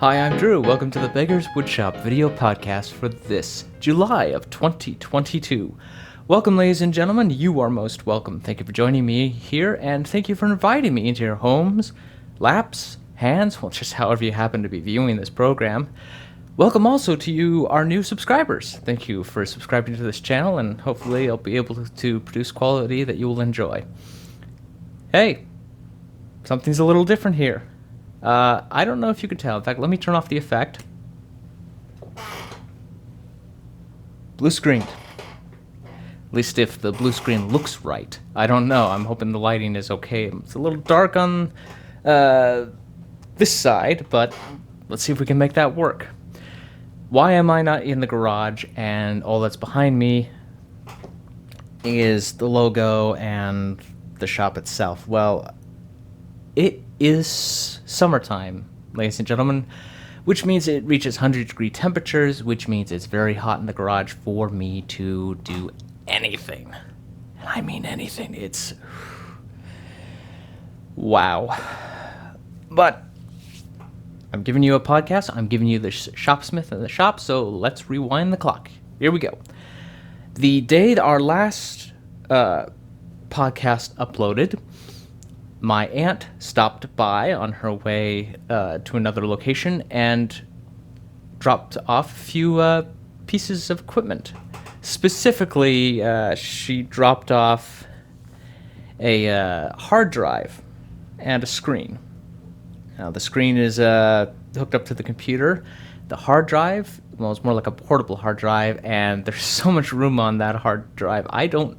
Hi, I'm Drew. Welcome to the Beggar's Woodshop video podcast for this July of 2022. Welcome, ladies and gentlemen. You are most welcome. Thank you for joining me here, and thank you for inviting me into your homes, laps, hands, well, just however you happen to be viewing this program. Welcome also to you, our new subscribers. Thank you for subscribing to this channel, and hopefully I'll be able to produce quality that you will enjoy. Hey, something's a little different here. I don't know if you can tell. In fact, let me turn off the effect. Blue screen. At least if the blue screen looks right. I don't know. I'm hoping the lighting is okay. It's a little dark on this side, but let's see if we can make that work. Why am I not in the garage and all that's behind me is the logo and the shop itself? Well, it is summertime, ladies and gentlemen, which means it reaches 100-degree temperatures, which means it's very hot in the garage for me to do anything. And I mean anything. It's... wow. But I'm giving you a podcast. I'm giving you the shopsmith in the shop, so let's rewind the clock. Here we go. The day our last podcast uploaded, my aunt stopped by on her way to another location and dropped off a few pieces of equipment. Specifically, she dropped off a hard drive and a screen. Now, the screen is hooked up to the computer. The hard drive, well, it's more like a portable hard drive, and there's so much room on that hard drive. I don't...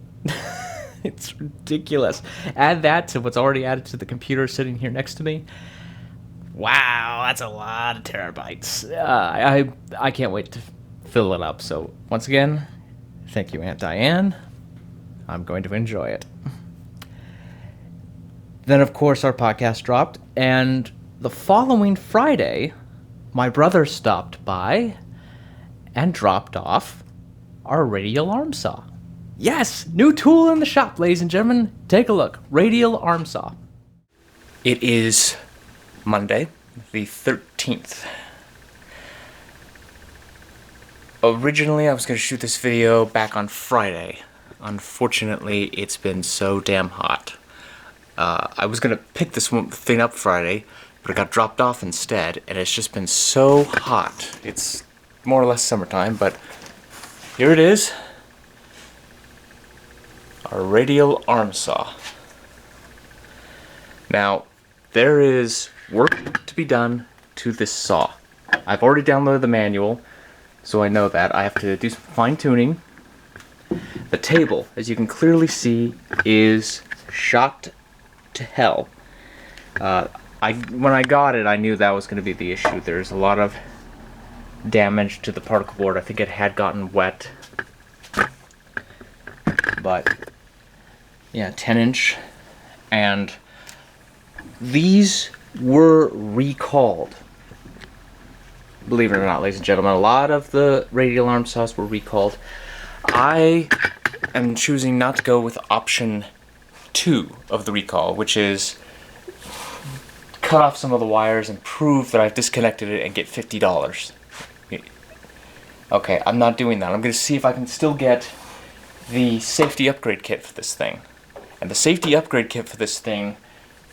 It's ridiculous. Add that to what's already added to the computer sitting here next to me. Wow, that's a lot of terabytes. I can't wait to fill it up. So once again, thank you, Aunt Diane. I'm going to enjoy it. Then, of course, our podcast dropped, and the following Friday, my brother stopped by and dropped off our radial arm saw. Yes, new tool in the shop, ladies and gentlemen. Take a look. Radial arm saw. It is Monday, the 13th. Originally, I was going to shoot this video back on Friday. Unfortunately, it's been so damn hot. I was going to pick this thing up Friday, but it got dropped off instead, and it's just been so hot. It's more or less summertime, but here it is. Our radial arm saw. Now, there is work to be done to this saw. I've already downloaded the manual, so I know that. I have to do some fine-tuning. The table, as you can clearly see, is shot to hell. When I got it, I knew that was going to be the issue. There's a lot of damage to the particle board. I think it had gotten wet. But... yeah, 10-inch, and these were recalled. Believe it or not, ladies and gentlemen, a lot of the radial arm saws were recalled. I am choosing not to go with option 2 of the recall, which is cut off some of the wires and prove that I've disconnected it and get $50. Okay, I'm not doing that. I'm going to see if I can still get the safety upgrade kit for this thing. And the safety upgrade kit for this thing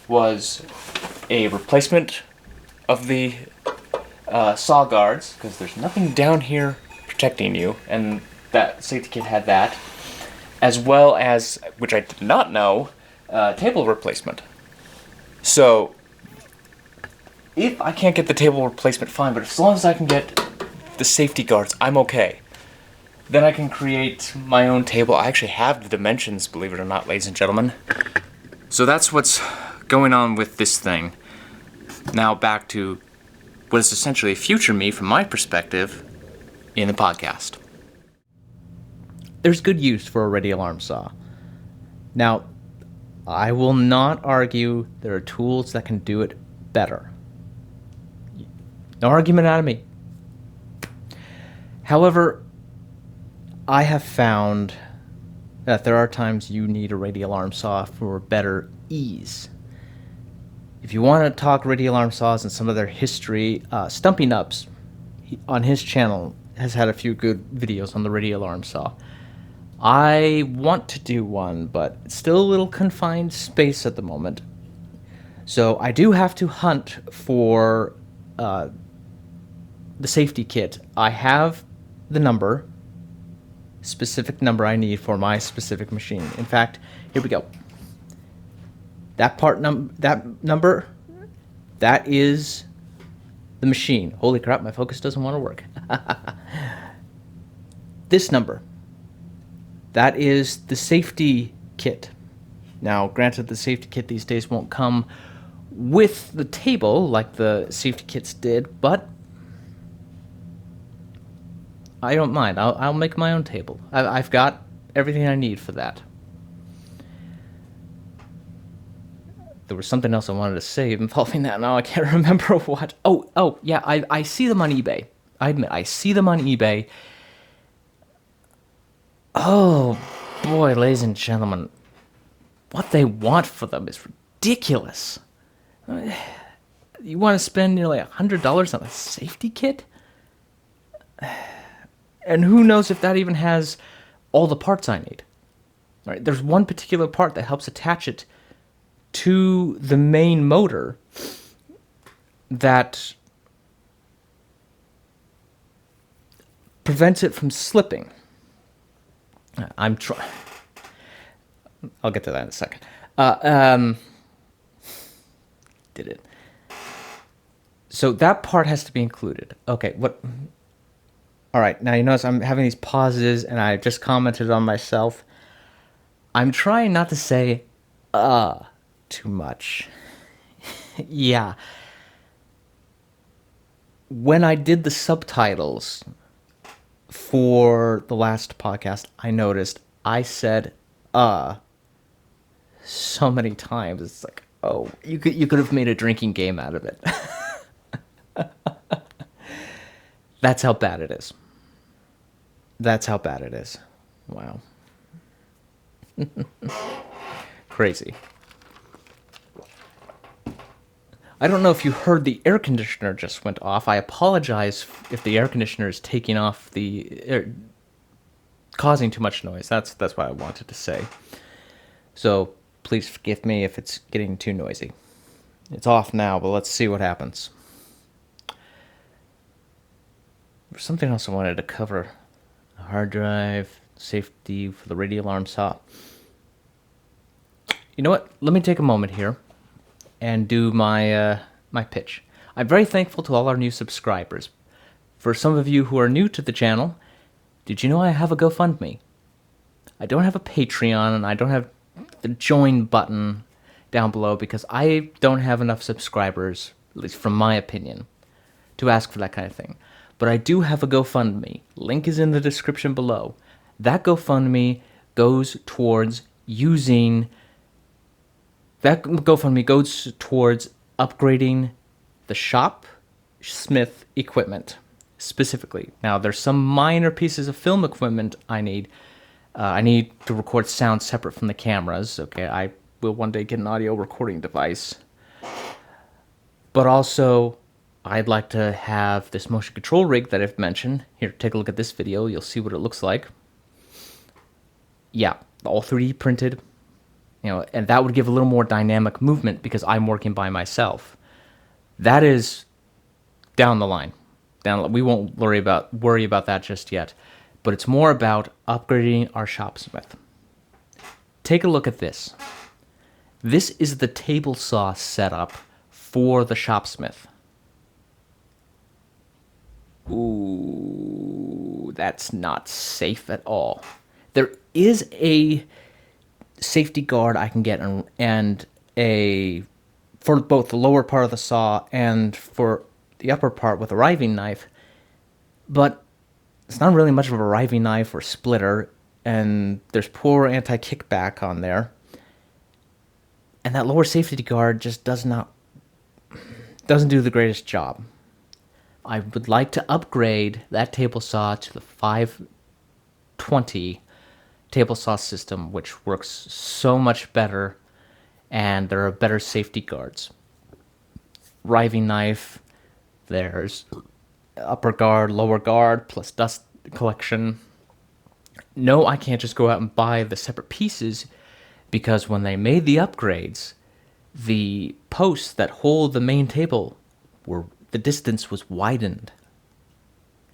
was a replacement of the saw guards, because there's nothing down here protecting you, and that safety kit had that, as well as, which I did not know, table replacement. So, if I can't get the table replacement, fine, but as long as I can get the safety guards, I'm okay. Then I can create my own table. I actually have the dimensions, believe it or not, ladies and gentlemen. So that's what's going on with this thing. Now back to what is essentially future me from my perspective in the podcast. There's good use for a radial arm saw. Now, I will not argue there are tools that can do it better. No argument out of me. However, I have found that there are times you need a radial arm saw for better ease. If you want to talk radio alarm saws and some of their history, Stumpy Nubs on his channel has had a few good videos on the radio alarm saw. I want to do one, but it's still a little confined space at the moment. So I do have to hunt for the safety kit. I have the specific number I need for my specific machine. In fact, here we go. That number, that is the machine. Holy crap, my focus doesn't want to work. This number, that is the safety kit. Now, granted, the safety kit these days won't come with the table like the safety kits did, but I don't mind. I'll make my own table. I've got everything I need for that. There was something else I wanted to say involving that. Now I can't remember what. Oh, yeah, I see them on eBay. I admit, I see them on eBay. Oh, boy, ladies and gentlemen. What they want for them is ridiculous. You want to spend nearly $100 on a safety kit? And who knows if that even has all the parts I need. All right, there's one particular part that helps attach it to the main motor that prevents it from slipping. I'm trying. I'll get to that in a second. Did it. So that part has to be included. Okay, what? All right, now you notice I'm having these pauses, and I just commented on myself. I'm trying not to say, too much. Yeah. When I did the subtitles for the last podcast, I noticed I said, so many times. It's like, oh, you could have made a drinking game out of it. That's how bad it is. That's how bad it is. Wow. Crazy. I don't know if you heard the air conditioner just went off. I apologize if the air conditioner is taking off causing too much noise. That's what I wanted to say. So please forgive me if it's getting too noisy. It's off now, but let's see what happens. There's something else I wanted to cover. A hard drive, safety for the radio alarm saw. You know what? Let me take a moment here and do my pitch. I'm very thankful to all our new subscribers. For some of you who are new to the channel, did you know I have a GoFundMe? I don't have a Patreon, and I don't have the join button down below because I don't have enough subscribers, at least from my opinion, to ask for that kind of thing. But I do have a GoFundMe. Link is in the description below. That GoFundMe goes towards upgrading the Shopsmith equipment specifically. Now, there's some minor pieces of film equipment I need. I need to record sound separate from the cameras. Okay, I will one day get an audio recording device. But also, I'd like to have this motion control rig that I've mentioned. Here, take a look at this video. You'll see what it looks like. Yeah, all 3D printed. And that would give a little more dynamic movement because I'm working by myself. That is down the line. We won't worry about that just yet. But it's more about upgrading our Shopsmith. Take a look at this. This is the table saw setup for the Shopsmith. Ooh, that's not safe at all. There is a safety guard I can get and for both the lower part of the saw and for the upper part with a riving knife, but it's not really much of a riving knife or splitter, and there's poor anti-kickback on there, and that lower safety guard just doesn't do the greatest job. I would like to upgrade that table saw to the 520 table saw system, which works so much better, and there are better safety guards. riving knife. There's upper guard, lower guard, plus dust collection. No, I can't just go out and buy the separate pieces, because when they made the upgrades, the posts that hold the main table the distance was widened.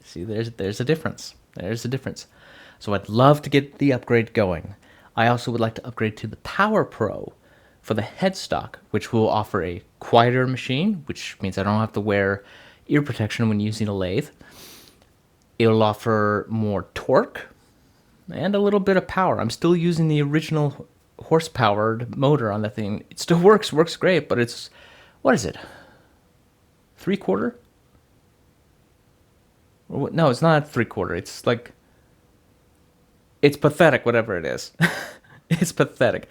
See, there's a difference. There's a difference. So I'd love to get the upgrade going. I also would like to upgrade to the Power Pro for the headstock, which will offer a quieter machine, which means I don't have to wear ear protection when using a lathe. It'll offer more torque and a little bit of power. I'm still using the original horse-powered motor on the thing. It still works great, but it's, what is it? 3/4? No, it's not 3/4. It's like, it's pathetic, whatever it is. It's pathetic.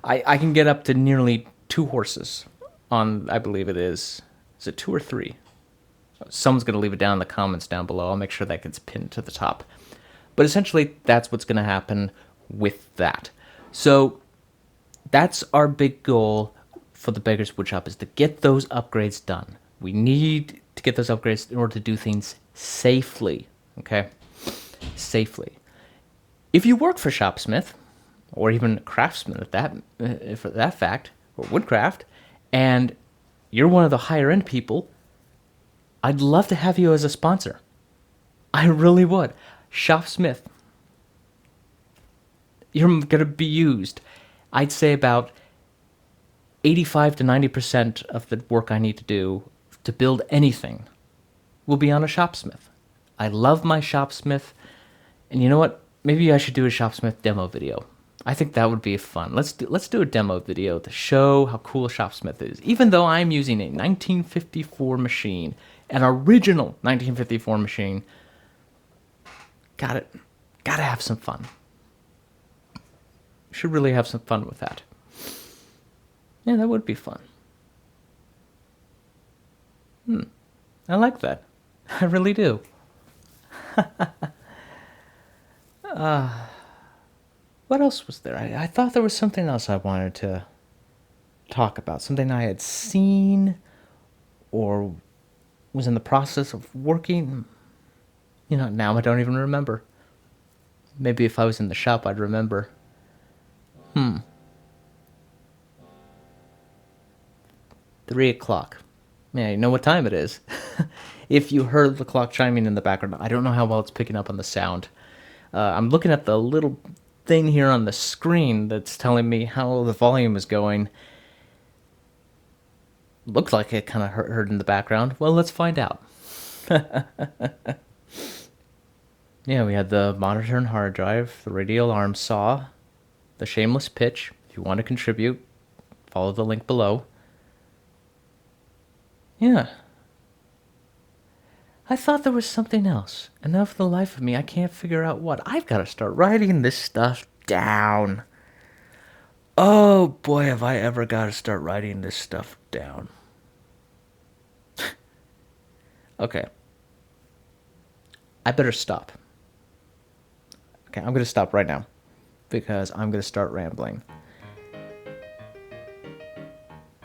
I can get up to nearly 2 horses on, I believe it is it 2 or 3? Someone's going to leave it down in the comments down below. I'll make sure that gets pinned to the top. But essentially, that's what's going to happen with that. So that's our big goal for the Beggar's Woodshop, is to get those upgrades done. We need to get those upgrades in order to do things safely, okay? Safely. If you work for Shopsmith, or even Craftsman at that, for that fact, or Woodcraft, and you're one of the higher end people, I'd love to have you as a sponsor. I really would. Shopsmith. You're going to be used. I'd say about 85 to 90% of the work I need to do to build anything will be on a Shopsmith. I love my Shopsmith. And you know what? Maybe I should do a Shopsmith demo video. I think that would be fun. Let's do a demo video to show how cool Shopsmith is. Even though I'm using a 1954 machine, an original 1954 machine, gotta have some fun. Should really have some fun with that. Yeah, that would be fun. I like that. I really do. What else was there? I thought there was something else I wanted to talk about. Something I had seen or was in the process of working. You know, now I don't even remember. Maybe if I was in the shop, I'd remember. 3 o'clock. Man, you know what time it is. If you heard the clock chiming in the background, I don't know how well it's picking up on the sound. I'm looking at the little thing here on the screen that's telling me how the volume is going. Looks like it kind of heard in the background. Well, let's find out. Yeah, we had the monitor and hard drive, the radial arm saw, the shameless pitch. If you want to contribute, follow the link below. Yeah. I thought there was something else, and now for the life of me, I can't figure out what. I've got to start writing this stuff down. Oh boy, have I ever got to start writing this stuff down. Okay. I better stop. Okay, I'm going to stop right now, because I'm going to start rambling.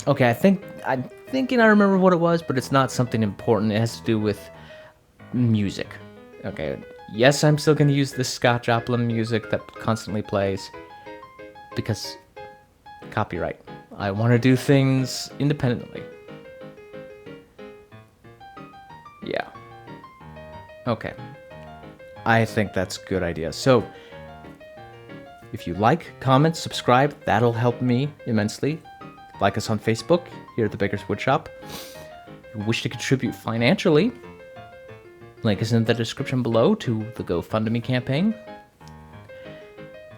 Okay, I'm thinking I remember what it was, but it's not something important. It has to do with music. Okay, yes, I'm still going to use this Scott Joplin music that constantly plays, because copyright. I want to do things independently. Yeah. Okay. I think that's a good idea. So, if you like, comment, subscribe, that'll help me immensely. Like us on Facebook, here at the Beggar's Woodshop. If you wish to contribute financially, link is in the description below to the GoFundMe campaign.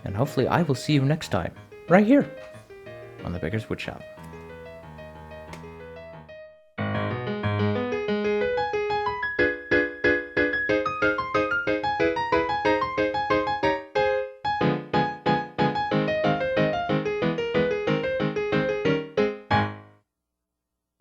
And hopefully I will see you next time, right here on the Beggar's Woodshop.